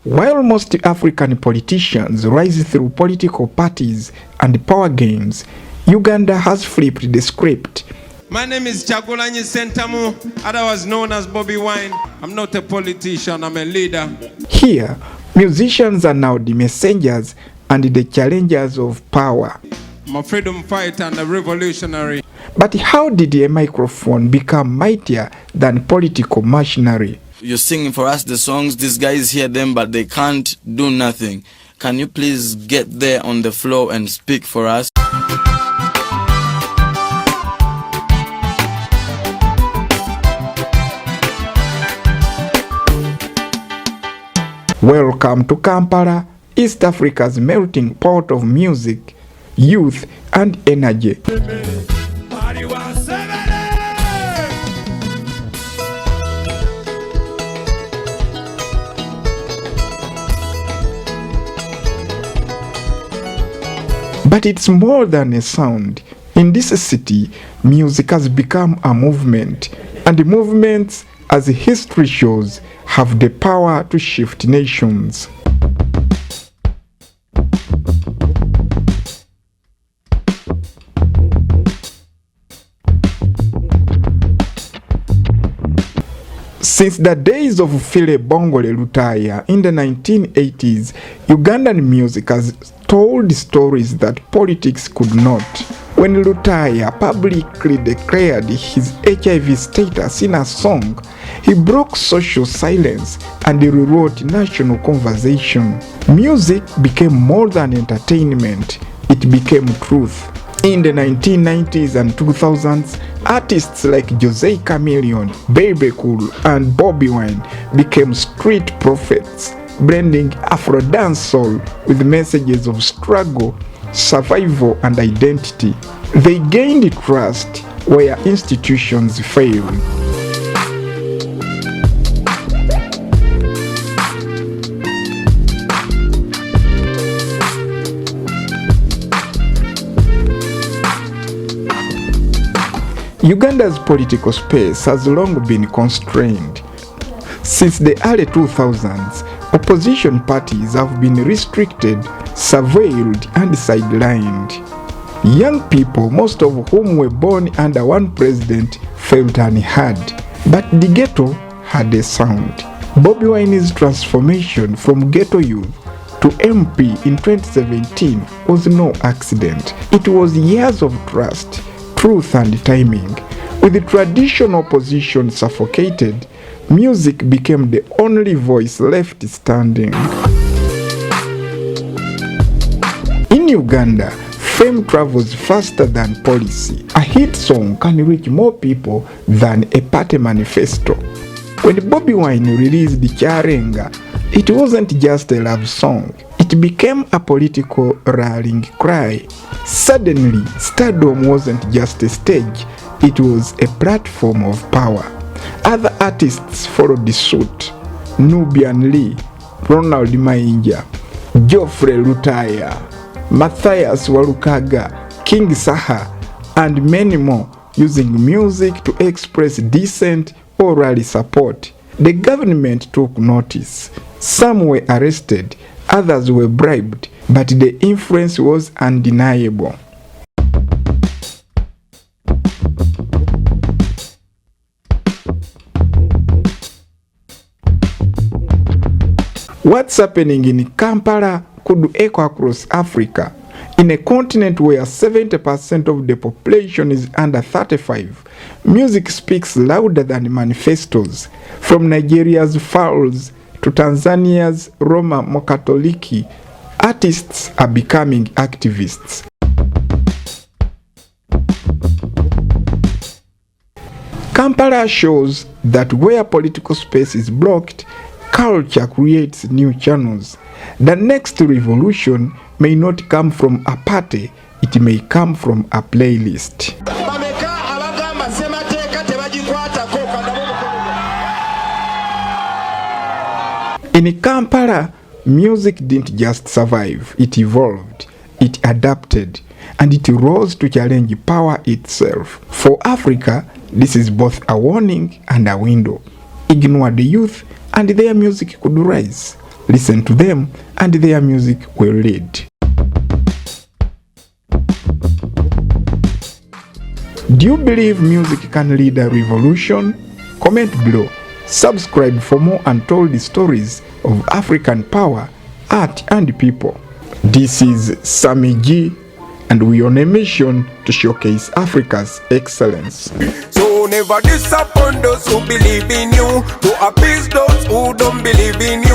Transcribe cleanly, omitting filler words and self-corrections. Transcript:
While most African politicians rise through political parties and power games, Uganda has flipped the script. My name is Chagulanyi Sentamu, otherwise known as Bobi Wine. I'm not a politician, I'm a leader. Here, musicians are now the messengers and the challengers of power. I'm a freedom fighter and a revolutionary. But how did a microphone become mightier than political machinery? You're singing for us the songs, these guys hear them but they can't do nothing. Can you please get there on the floor and speak for us? Welcome to Kampala, East Africa's melting pot of music, youth and energy. But it's more than a sound. In this city, music has become a movement, and the movements, as history shows, have the power to shift nations. Since the days of File Bongole Lutaya in the 1980s, Ugandan music has told stories that politics could not. When Lutaya publicly declared his HIV status in a song, he broke social silence and rewrote national conversation. Music became more than entertainment, it became truth. In the 1990s and 2000s, artists like Jose Chameleone, Baby Cool, and Bobi Wine became street prophets, blending Afro dancehall with messages of struggle, survival, and identity. They gained trust where institutions failed. Uganda's political space has long been constrained. Since the early 2000s, opposition parties have been restricted, surveilled, and sidelined. Young people, most of whom were born under one president, felt unheard. But the ghetto had a sound. Bobi Wine's transformation from ghetto youth to MP in 2017 was no accident. It was years of trust, truth, and timing. With the traditional opposition suffocated, music became the only voice left standing. In Uganda, fame travels faster than policy. A hit song can reach more people than a party manifesto. When Bobi Wine released Kyarenga, it wasn't just a love song. It became a political rallying cry. Suddenly, Stardom wasn't just a stage, it was a platform of power. Other artists followed suit. Nubian Lee, Ronald Mainja, Geoffrey Lutaya, Matthias Walukaga, King Saha, and many more, using music to express dissent or rally support. The government took notice. Some were arrested, others were bribed, but the influence was undeniable. What's happening in Kampala could echo across Africa. In a continent where 70% of the population is under 35, music speaks louder than manifestos. From Nigeria's Falls to Tanzania's Roma Mokatoliki, artists are becoming activists. Kampala shows that where political space is blocked, culture creates new channels. The next revolution may not come from a party, it may come from a playlist. In Kampala, music didn't just survive, it evolved, it adapted, and it rose to challenge power itself. For Africa, this is both a warning and a window. Ignore the youth and their music could rise. Listen to them and their music will lead. Do you believe music can lead a revolution? Comment below. Subscribe for more untold stories of African power, art and people. This is SamieG, and we are on a mission to showcase Africa's excellence. So never disappoint those who believe in you, to appease those who don't believe in you.